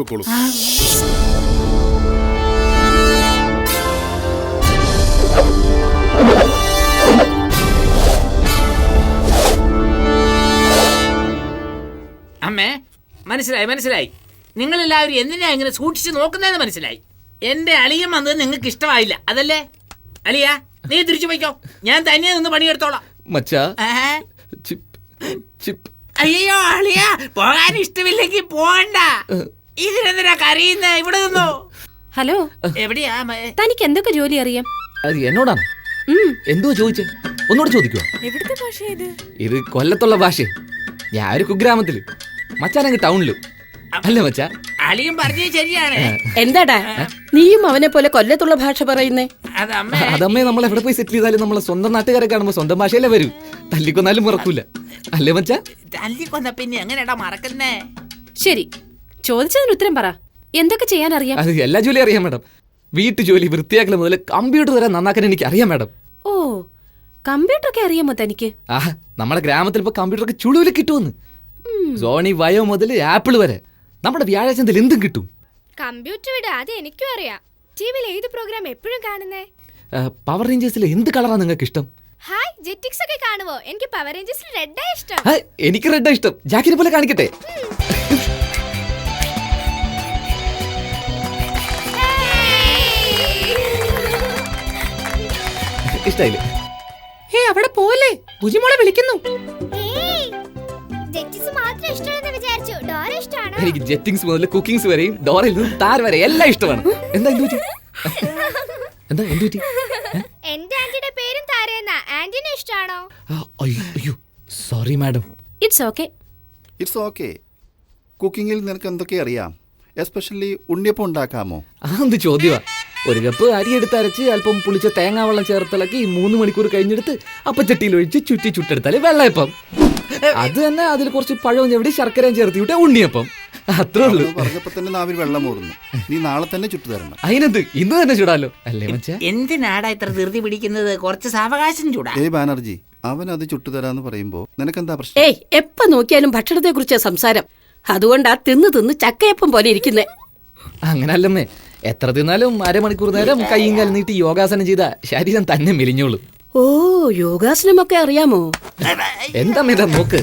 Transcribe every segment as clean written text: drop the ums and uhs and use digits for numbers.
അമ്മേ, മനസ്സിലായി. നിങ്ങളെല്ലാവരും എന്തിനാ ഇങ്ങനെ സൂക്ഷിച്ച് നോക്കുന്നതെന്ന് മനസ്സിലായി. എന്റെ അളിയൻ വന്നത് നിങ്ങൾക്ക് ഇഷ്ടമായില്ല, അതല്ലേ? അളിയ, നീ തിരിച്ചു പോയിക്കോ, ഞാൻ തന്നെ നിന്ന് പണിയെടുത്തോളാം. അയ്യോ അളിയ, പോകാൻ ഇഷ്ടമില്ലെങ്കിൽ പോകണ്ട. ഇതിനെന്തിനാ കരയുന്നേ? ഇവിടെ നിന്നോ. ഹലോ, എവിടെയാ? തനിക്ക് എന്തൊക്കെ ജോലി അറിയാം? എന്നോടാണ്. എന്തോ ചോദിച്ചേ? ഒന്നുകൂടെ ചോദിക്കുവോ? എവിടുത്തെ ഭാഷ ഇത്? ഇത് കൊല്ലത്തുള്ള ഭാഷ. ഞാൻ ഒരു കുഗ്രാമത്തില്, മച്ചാനെങ്കിൽ ടൗണില്. അല്ലേ മച്ചാ? അളിയും പറഞ്ഞത് ശരിയാണ്. എന്താടാ നീയും അവനെ പോലെ കൊല്ലത്തുള്ള ഭാഷ പറയുന്നേ? അതമ്മേ, നമ്മൾ എവിടെ പോയി സെറ്റിൽ ചെയ്താലും നമ്മളെ സ്വന്തം നാട്ടുകാരെ കാണുമ്പോ സ്വന്തം ഭാഷയിലേ വരും. തല്ലിക്കൊന്നാലും മറക്കൂല, അല്ലേ മച്ചാ? തല്ലിക്കൊന്ന പിന്നെ എങ്ങനെയാ മറക്കുന്നേ? ശരി, ചോദിച്ചതിന് ഉത്തരം പറ. എന്തൊക്കെ ചെയ്യാൻ അറിയാം? അത് എല്ലാ ജോലിയും അറിയാം മാഡം. വീട്ടു ജോലി, വൃത്തിയാക്കൽ മുതൽ കമ്പ്യൂട്ടർ വരെ നന്നാക്കാൻ എനിക്ക് അറിയാം മാഡം. ഓ, കമ്പ്യൂട്ടർ ഒക്കെ അറിയാമോ തനിക്ക്? നമ്മുടെ ഗ്രാമത്തിൽ ഇപ്പൊ കമ്പ്യൂട്ടർ ഒക്കെ ചുളുവിൽ കിട്ടുമെന്ന്. സോണി വയോ മുതൽ ആപ്പിൾ വരെ നമ്മുടെ വ്യാഴാഴ്ച എന്തും കിട്ടും. കമ്പ്യൂട്ടർ വിട്, അത് എനിക്കും അറിയാം. ടിവിയിൽ ഏത് പ്രോഗ്രാം എപ്പോഴും കാണുന്നേ? പവർ റേഞ്ചേഴ്സിൽ എന്ത് കളറാ നിങ്ങൾക്ക് ഇഷ്ടം? ഹായ്, ജെറ്റിക്സ് ഒക്കെ കാണുവോ? എനിക്ക് പവർ റേഞ്ചേഴ്സിൽ റെഡാ ഇഷ്ടം. എനിക്ക് റെഡാ ഇഷ്ടം. ജാക്കിനെ പോലെ കാണിക്കട്ടെ? ഇഷ്ടായില്ലേ? അവിടെ പോലെ ബുജിമോളെ വിളിക്കുന്നു. എനിക്ക് ജെറ്റിങ്സ് മുതൽ കുക്കിങ്സ് വരെയും ഡോറയിൽ നിന്ന് താര വരെ എല്ലാം ഇഷ്ടമാണ്. എന്താ എന്റെ ആന്റിയുടെ പേരും താരയെന്നാ. ആന്റിനെ ഇഷ്ടാണോ? അയ്യോ സോറി മാഡം. It's okay. കുക്കിങ്ങിൽ നിനക്ക് എന്തൊക്കെ അറിയാം? എസ്പെഷ്യലി ഉണ്ണിയപ്പം ഉണ്ടാക്കാമോ? എന്ത് ചോദ്യമാ. ഒരു കപ്പ് അരി എടുത്ത് അരച്ച് അല്പം പുളിച്ച തേങ്ങാവെള്ളം ചേർത്തിളക്കി 3 മണിക്കൂർ കഴിഞ്ഞെടുത്ത് അപ്പച്ചട്ടിയിൽ ഒഴിച്ച് ചുറ്റി ചുട്ടെടുത്താല് വെള്ളയപ്പം. അത് തന്നെ അതിൽ കുറച്ച് പഴവും ചെവിടി ശർക്കരയും ചേർത്ത് വിട്ട ഉണ്ണിയപ്പം. അത്രേ ഉള്ളൂ. പറഞ്ഞപ്പോ തന്നെ നാവിൽ വെള്ളം ഓടുന്നു. നീ നാളെ തന്നെ ചുട്ടു തരണം. അതിനെന്ത്, ഇന്ന് തന്നെ ചൂടാലോ, അല്ലേ മച്ചാ? എന്തിനാടാ ഇത്ര ധൃതി പിടിക്കുന്നത്? കുറച്ച് സാവകാശം ചൂടാ. ബാനർജി, അവൻ അത് ചുട്ടുതരാന്ന് പറയുമ്പോ നിനക്കെന്താ പ്രശ്നം? ഏയ്, എപ്പ നോക്കിയാലും ഭക്ഷണത്തെ കുറിച്ച് സംസാരം. അതുകൊണ്ടാ തിന്ന് ചക്കയപ്പം പോലെ ഇരിക്കുന്നേ. അങ്ങനല്ലമ്മേ, എത്ര തിന്നാലും അരമണിക്കൂർ നേരം കൈയും കാലും നീട്ടി യോഗാസനം ചെയ്ത ശരീരം തന്നെ മെലിഞ്ഞോളൂ. ഓ, യോഗാസനമൊക്കെ അറിയാമോ? എന്താ മേതാ നോക്ക്.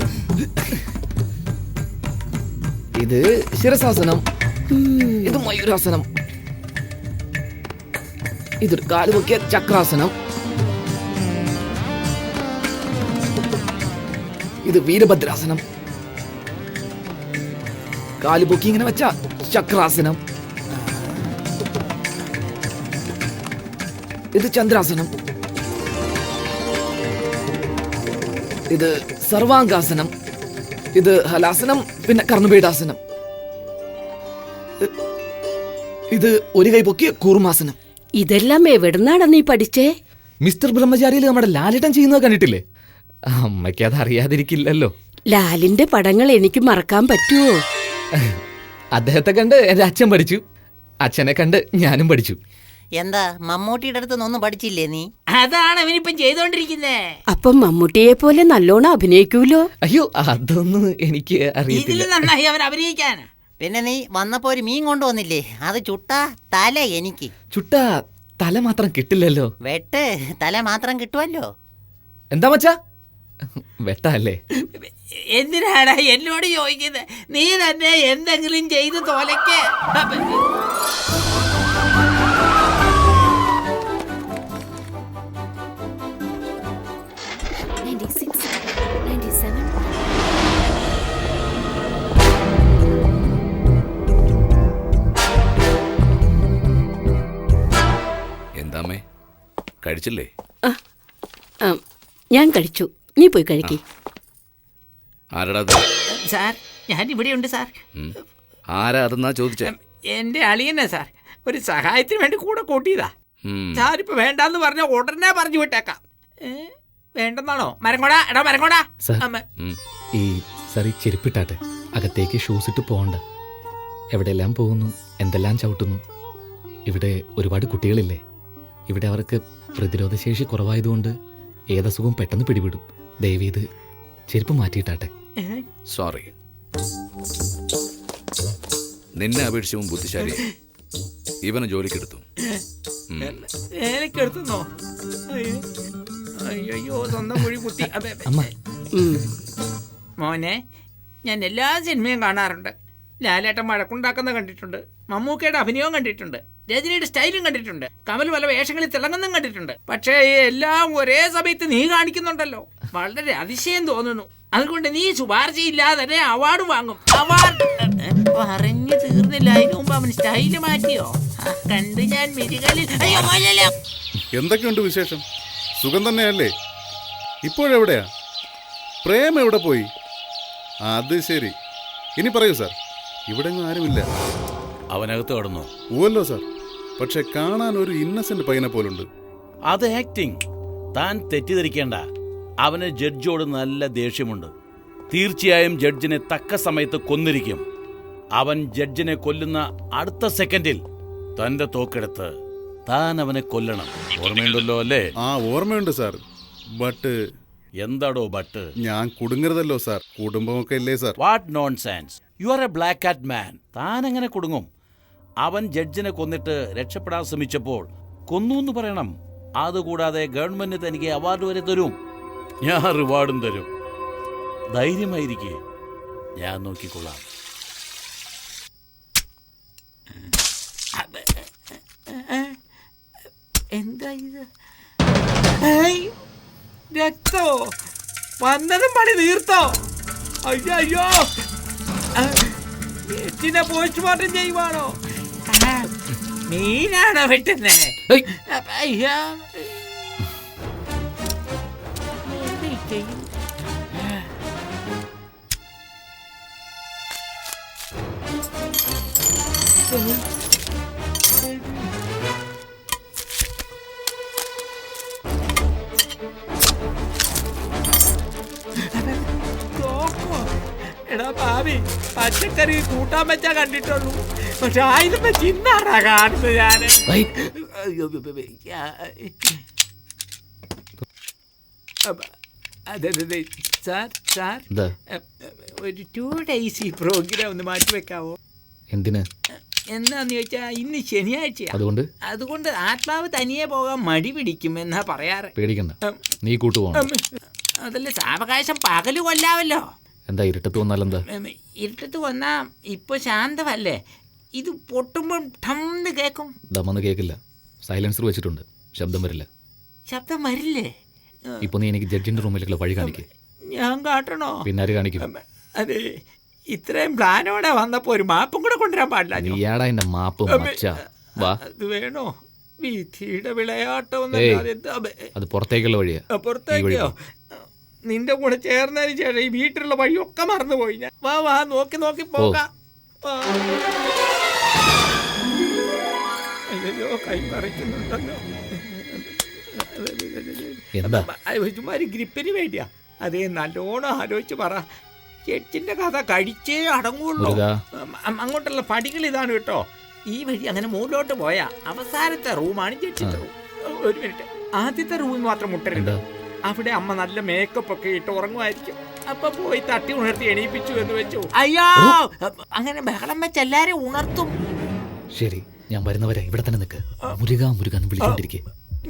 ഇത് ശിരസാസനം, ഇത് മയൂരാസനം, ഇതൊരു കാല് പൊക്കിയ ചക്രാസനം, ഇത് വീരഭദ്രാസനം, കാല് പൊക്കി ഇങ്ങനെ വെച്ച ചക്രാസനം, ഇത് ചന്ദ്രാസനം, ഇത് സർവാംഗാസനം, ഇത് ഹലാസനം, പിന്നെ കർണപീഠാസനം, ഇത് ഒരു കൈ പൊക്കിയ കൂർമാസനം. ഇതെല്ലാം എവിടുന്നാണ് നീ പഠിച്ചേ? മിസ്റ്റർ ബ്രഹ്മചാരിയിൽ നമ്മുടെ ലാലേട്ടൻ ചെയ്യുന്നത് കണ്ടിട്ടില്ലേ? അമ്മയ്ക്ക് അത് അറിയാതിരിക്കില്ലല്ലോ. ലാലിന്റെ പടങ്ങൾ എനിക്ക് മറക്കാൻ പറ്റുമോ? അദ്ദേഹത്തെ കണ്ട് എന്റെ അച്ഛൻ പഠിച്ചു, അച്ഛനെ കണ്ട് ഞാനും പഠിച്ചു. എന്താ മമ്മൂട്ടിയുടെ അടുത്ത് ഒന്നും പഠിച്ചില്ലേ നീ? അതാണ് അവനിപ്പം ചെയ്തോണ്ടിരിക്കുന്നേ. അപ്പം മമ്മൂട്ടിയെ പോലെ നല്ലോണം അഭിനയിക്കൂലോ? അയ്യോ, അതൊന്നും എനിക്ക് അറിയില്ല. നന്നായി അവൻ അഭിനയിക്കാൻ. പിന്നെ നീ വന്നപ്പോ ഒരു മീൻ കൊണ്ടുവന്നില്ലേ? അത് ചുട്ടാ തല എനിക്ക്. ചുട്ടാ തല മാത്രം കിട്ടില്ലല്ലോ. വെട്ട് തല മാത്രം കിട്ടുമല്ലോ. എന്താ മച്ചാ, വെട്ടല്ലേ? എന്തിനാടാ എന്നോട് ചോദിക്കുന്നത്? നീ തന്നെ എന്തെങ്കിലും ചെയ്ത് തോലയ്ക്ക്. എന്താമേ, കഴിച്ചില്ലേ? ഞാൻ കഴിച്ചു, നീ പോയി കഴിക്കേ. ആരടാ സാർ? ഞാൻ ഇവിടെയുണ്ട് സാർ. ആരാ അതെന്നാ ചോദിച്ചേ? എന്റെ അളിയനെ സാർ, ഒരു സഹായത്തിന് വേണ്ടി കൂടെ കൂട്ടിയതാ സാർ. ഇപ്പൊ വേണ്ടാന്ന് പറഞ്ഞ ഉടനെ പറഞ്ഞു വിട്ടേക്കാം. വേണ്ടെന്നാണോ? മരങ്ങോടാ, എടാ മരങ്ങോടാ. ഈ സറി ചെരുപ്പിട്ടാട്ടെ, അകത്തേക്ക് ഷൂസ് ഇട്ട് പോകണ്ട. എവിടെയെല്ലാം പോകുന്നു, എന്തെല്ലാം ചവിട്ടുന്നു. ഇവിടെ ഒരുപാട് കുട്ടികളില്ലേ, ഇവിടെ അവർക്ക് പ്രതിരോധശേഷി കുറവായതുകൊണ്ട് ഏതസുഖവും പെട്ടെന്ന് പിടിപെടും. ദയവേത് ചെരുപ്പ് മാറ്റിയിട്ടാട്ടെ. സോറി. നിന്നെ അപേക്ഷിച്ചും ബുദ്ധിശാലി. ഇവനെ ജോലിക്കെടുത്തു. വേലക്കെടുത്തുന്നോ? അയ്യോ, സ്വന്തം കുഴി കുത്തി. മോനെ, ഞാൻ എല്ലാ സിനിമയും കാണാറുണ്ട്. ലാലേട്ടൻ വഴക്കുണ്ടാക്കുന്ന കണ്ടിട്ടുണ്ട്, മമ്മൂക്കയുടെ അഭിനയവും കണ്ടിട്ടുണ്ട്, രജനിയുടെ സ്റ്റൈലും കണ്ടിട്ടുണ്ട്, കമൽ പല വേഷങ്ങളിൽ തിളങ്ങുന്നതും കണ്ടിട്ടുണ്ട്. പക്ഷേ എല്ലാം ഒരേ സമയത്ത് നീ കാണിക്കുന്നുണ്ടല്ലോ, വളരെ അതിശയം തോന്നുന്നു. അതുകൊണ്ട് നീ ശുപാർശയില്ലാതെ തന്നെ അവാർഡ് വാങ്ങും. അവാർഡ് പറഞ്ഞു തീർന്നില്ല, അതിന് മുമ്പ് അവൻ സ്റ്റൈല് മാറ്റിയോ? കണ്ടു ഞാൻ മിരികളിൽ. അയ്യോ, എന്തൊക്കെയുണ്ട് വിശേഷം? സുഖം തന്നെയല്ലേ? ഇപ്പോഴെവിടെയാ? പ്രേം എവിടെ പോയി? അത് ശരി. ഇനി പറയൂ സാർ. ഇവിടെ ആരുമില്ല. അവനകത്ത് കടന്നു. ഊവല്ലോ സാർ. പക്ഷെ കാണാൻ ഒരു ഇന്നസെന്റ് പയ്യനെ പോലുണ്ട്. അത് ആക്ടിങ്. താൻ തെറ്റിദ്ധരിക്കേണ്ട. അവന് ജഡ്ജിയോട് നല്ല ദേഷ്യമുണ്ട്. തീർച്ചയായും ജഡ്ജിനെ തക്ക സമയത്ത് കൊന്നിരിക്കും. അവൻ ജഡ്ജിനെ കൊല്ലുന്ന അടുത്ത സെക്കൻഡിൽ തന്റെ തോക്കെടുത്ത് താൻ അവനെ കൊല്ലണം. ഓർമ്മയുണ്ടല്ലോ അല്ലേ? ആ, ഓർമ്മയുണ്ട് സാർ. ബട്ട് എന്താടോ ബട്ട്? ഞാൻ കുടുങ്ങരുതല്ലോ സാർ. കുടുംബമൊക്കെ ഇല്ലേ sir? What nonsense. You are a black cat man. താൻ എങ്ങനെ കുടുങ്ങും? അവൻ ജഡ്ജിനെ കൊന്നിട്ട് രക്ഷപ്പെടാൻ ശ്രമിച്ചപ്പോൾ കൊന്നു എന്ന് പറയണം. അതുകൂടാതെ ഗവൺമെന്റ് തനിക്ക് അവാർഡ് വരെ തരും. ഞാൻ റിവാർഡും തരും. ധൈര്യമായിരിക്കെ, ഞാൻ നോക്കിക്കൊള്ളാം. എന്താ ഇത്? രക്തോ? വന്നതും പണി തീർത്തോ? അയ്യോ, എച്ചിനെ പോസ്റ്റ്മോർട്ടം ചെയ്യുവാണോ? മീനാണോ വെട്ടുന്നേ? അയ്യോ, എടാ ഭാവി, പച്ചക്കറി കൂട്ടാൻ വെച്ചാ കണ്ടിട്ടുള്ളൂ. പക്ഷെ ആയുധം വെച്ച് ഇന്നാടാ കാണുന്നത് ഞാന്. അതെ സാർ, ഒരു 2 days ഈ പ്രോഗ്രാം ഒന്ന് മാറ്റി വെക്കാവോ? എന്തിന്? എന്നാന്ന് ചോദിച്ചാ ഇന്ന് ശനിയാഴ്ചയാ. അതുകൊണ്ട് ആത്മാവ് തനിയെ പോകാൻ മടി പിടിക്കും എന്നാ പറയാറ്. പേടിക്കണ്ട, നീ കൂട്ടുപോകണം. അതല്ല, സാവകാശം പകല് കൊല്ലാവല്ലോ. എന്താ ഇരുട്ടത്ത് വന്നാലെന്താ? ഇരുട്ടത്ത് വന്നാ ഇപ്പൊ ശാന്തമല്ലേ, ഇത് പൊട്ടുമ്പോൾ ഠംന്ന് കേക്കും. ദമ്മന്ന് കേക്കില്ല. സൈലൻസർ വെച്ചിട്ടുണ്ട്, ശബ്ദം വരില്ല. ശബ്ദം വരില്ലേ? ഇപ്പൊ നീ എനിക്ക് ജഡ്ജിന്റെ റൂമിലേക്കുള്ള വഴി കാണിക്കേ. ഞാൻ കാട്ടണോ? പിന്നെ ആര് കാണിക്കും? അതെ, ഇത്രയും പ്ലാനോടെ വന്നപ്പോ ഒരു മാപ്പും കൂടെ കൊണ്ടുവരാൻ പാടില്ല. നീയാടാ എന്റെ മാപ്പ്. അത് വേണോ? വിധിയുടെ വിളയാട്ടം. അത് പുറത്തേക്കുള്ള വഴിയാ. പുറത്തേക്കോ? നിന്റെ കൂടെ ചേർന്നതിന് ശേഷം ഈ വീട്ടിലുള്ള വഴിയൊക്കെ മറന്നുപോയി ഞാൻ. വാ നോക്കി പോകാം. അയ്യോ, കൈ പറിക്കുന്നുണ്ടല്ലോ. ചുമ്മാ ഗ്രിപ്പിന് വേണ്ടിയാ. അതേ, നല്ലോണം ആലോചിച്ച് പറ. ചെച്ചിന്റെ കഥ കഴിച്ചേ അടങ്ങുള്ളൂ. അങ്ങോട്ടുള്ള പടികൾ ഇതാണ് കേട്ടോ. ഈ വഴി അങ്ങനെ മുകളിലോട്ട് പോയാ അവസാനത്തെ റൂമാണ് ചെച്ചിന്റെ റൂം. ഒരു മിനിറ്റ്, ആദ്യത്തെ റൂമിൽ മാത്രം മുട്ടരുത്. അവിടെ അമ്മ നല്ല മേക്കപ്പ് ഒക്കെ ഇട്ട് ഉറങ്ങുമായിരിക്കും. അപ്പൊ പോയി തട്ടി ഉണർത്തി എണീപ്പിച്ചു എന്ന് വെച്ചു. അയ്യോ, അങ്ങനെ ബഹളം വെച്ച് എല്ലാരും ഉണർത്തും. ശരി, ഞാൻ വരുന്നവരെ ഇവിടെ തന്നെ നിൽക്ക്. മുരുകാ വിളിച്ചോണ്ടിരിക്കേ.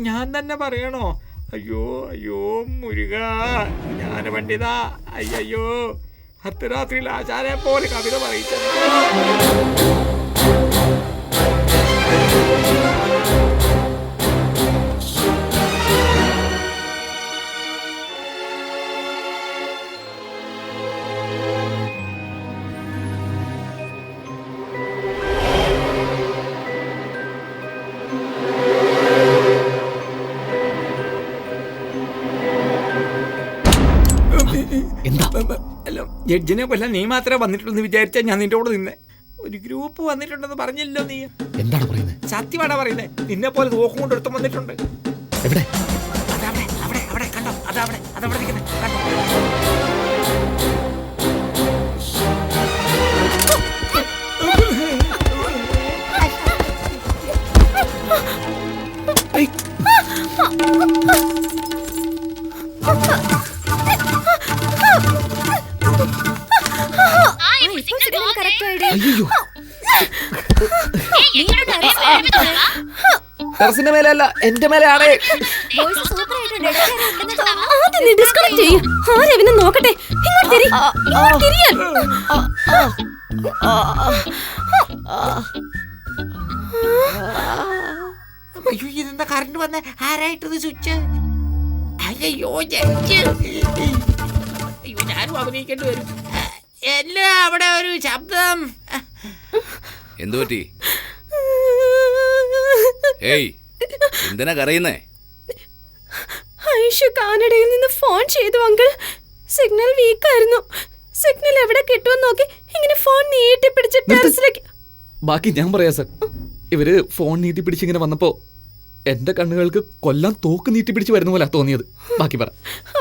ഞാൻ തന്നെ പറയണോ? അയ്യോ മുരുക, ജ്ഞാന പണ്ഡിത. അയ്യോ, അർദ്ധരാത്രിയിൽ ആചാരെ പോലെ കവിത പറയിച്ചത്. അല്ല, ജഡ്ജിനെ കൊല്ലാൻ നീ മാത്രമേ വന്നിട്ടുള്ളൂ വിചാരിച്ചാ ഞാൻ നിന്റെ കൂടെ നിന്നെ. ഒരു ഗ്രൂപ്പ് വന്നിട്ടുണ്ടെന്ന് പറഞ്ഞില്ലോ നീ. എന്താണ് പറയുന്നത്? സത്യമാണോ പറയുന്നത്? നിന്നെ പോലെ നോക്കും കൊണ്ട് എടുത്തും വന്നിട്ടുണ്ട്. എവിടെ? അവിടെ കണ്ടോ? അതവിടെ നിൽക്കുന്നത് കണ്ടോ? അയ്യോ, ടെറസിന്റെ മേലെ അല്ല, എന്റെ മേലെ ആണ്. ആദ്യം നീ ഡിസ്കണക്ട് ചെയ്യ്. ആരെവനെ നോക്കട്ടെ. ഇങ്ങോട്ട് തിരി. ഇങ്ങോട്ട് തിരിയാൻ. അയ്യോ ഇതെന്താ കറണ്ട് വന്ന ആരായിട്ടത് സ്വിച്ച്? അയ്യോ ജഡ്ജ്. അയ്യോ ഞാനും അഭിനയിക്കേണ്ടി വരും. എല്ലാം അവിടെ ഒരു ശബ്ദം. എന്തു പറ്റി? ഏയ്, എന്തിനാ കരയുന്നേ? ഐഷു കാനഡയിൽ നിന്ന് ഫോൺ ചെയ്തു അങ്കിൾ. സിഗ്നൽ വീക്കായിരുന്നു. സിഗ്നൽ എവിടെ കിട്ടുമെന്ന് നോക്കി ഇങ്ങനെ ഫോൺ നീട്ടി പിടിച്ച് ടെറസിലേക്ക്. ബാക്കി ഞാൻ പറയാം സർ. ഇവര് ഫോൺ നീട്ടി പിടിച്ചിങ്ങനെ വന്നപ്പോ എന്റെ കണ്ണുകൾക്ക് കൊല്ലാൻ തോക്ക് നീട്ടി പിടിച്ച് വരുന്ന പോലെ തോന്നിയത്. ബാക്കി പറ.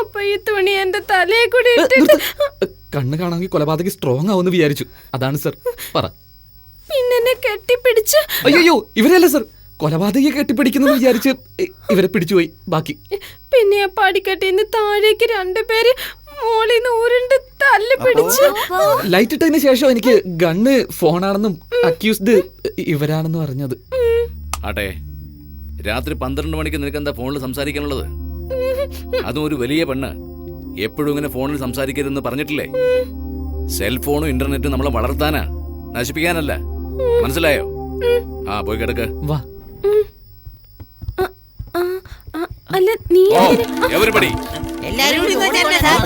അപ്പൊ ഈ തുണി എന്റെ തലയെ കൂടി ഇട്ടിട്ട് കണ്ണ് കാണാമെങ്കിൽ കൊലപാതകി സ്ട്രോങ് ആവുമെന്ന് വിചാരിച്ചു. അതാണ് സർ. പറ. പിന്നെ കെട്ടിപ്പിടിച്ച്. അയ്യോ ഇവരല്ല സർ, കൊലപാതകിയെ കെട്ടിപ്പിടിക്കുന്നു വിചാരിച്ച് ഇവരെ പിടിച്ചുപോയി. ബാക്കി പിന്നെ ആ പടിക്കെട്ടിന്ന് താഴേക്ക് രണ്ടുപേര് മോളിന്ന് ഉരുണ്ട് തല്ല് പിടിച്ച്. ലൈറ്റ് ഇട്ടതിന് ശേഷം എനിക്ക് ഗണ്ണ് ഫോണാണെന്നും അക്യൂസ്ഡ് ഇവരാണെന്നും അറിഞ്ഞത്. ആട്ടെ, രാത്രി 12 മണിക്ക് നിനക്ക് എന്താ ഫോണിൽ സംസാരിക്കാനുള്ളത്? അതും ഒരു വലിയ പെണ്ണ്. എപ്പോഴും ഇങ്ങനെ ഫോണിൽ സംസാരിക്കരുതെന്ന് പറഞ്ഞിട്ടില്ലേ? സെൽഫോണും ഇന്റർനെറ്റും നമ്മളെ വളർത്താനാ, നശിപ്പിക്കാനല്ല. മനസ്സിലായോ? ആ പോയി കിടക്ക്. വാ. അല്ല നീ ഓ എവരിബഡി, എല്ലാരും കൂടി ഇങ്ങോട്ട് തന്നെ സാർ.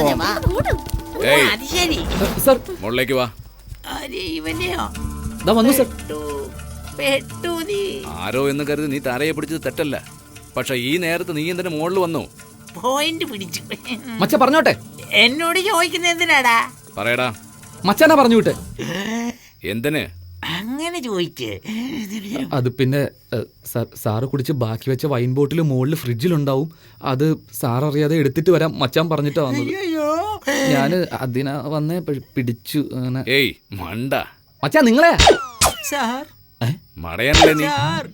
ഏയ് അത് ശരി. സർ മുകളിലേക്ക് വാ. അരെ ഇവനെയോ? ദാ വന്നു സർ. പെട്ടു നീ. ആരോ എന്ന് കരുതി നീ താരയെ പിടിച്ചത് തെറ്റല്ല. പക്ഷെ ഈ നേരത്ത് നീ എന്തിനു മുകളിൽ വന്നു? പോയിന്റ് പിടിച്ചു. മച്ച പറഞ്ഞോട്ടെ. എന്നോട് ചോദിക്കുന്ന എന്തിനാടാ? പറയടാ. മച്ചാനാ പറഞ്ഞു വിട്ടെ. എന്തിന്? അങ്ങനെ ചോദിക്ക്. അത് പിന്നെ സാറ് കുടിച്ച് ബാക്കി വെച്ച വൈൻ ബോട്ടിൽ മുകളിൽ ഫ്രിഡ്ജിലുണ്ടാവും. അത് സാർ അറിയാതെ എടുത്തിട്ട് വരാം മച്ചാൻ പറഞ്ഞിട്ടാ വന്നത്. ഞാന് അതിനാ വന്നേ പിടിച്ചു. അങ്ങനെ. ഏയ് മണ്ട, മച്ചാ നിങ്ങളെ സാർ മടയാനല്ലേ നീ? സാർ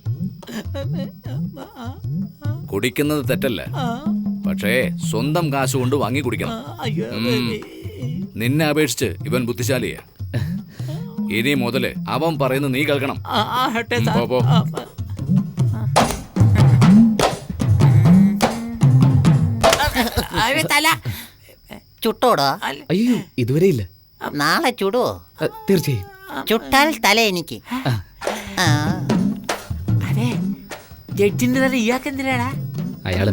കുടിക്കുന്നത് തെറ്റല്ല, പക്ഷേ സ്വന്തം കാശ് കൊണ്ട് വാങ്ങി കുടിക്കണം. അയ്യോ നിന്നെ അപേക്ഷിച്ച് ഇവൻ ബുദ്ധിശാലിയാ. ഇനി മുതല് അവൻ പറയുന്നത് നീ കേൾക്കണം. പോ, പോ. തല ചുട്ടോടോ? അയ്യോ ഇതുവരെ ഇല്ല. നാളെ ചുടുവോ? തീർച്ചയായും. ചുട്ടാൽ തല എനിക്ക്. അതെ ജഡ്ജിന്റെ തല ഇയാൾക്ക് എന്തിനാടാ? അയാൾ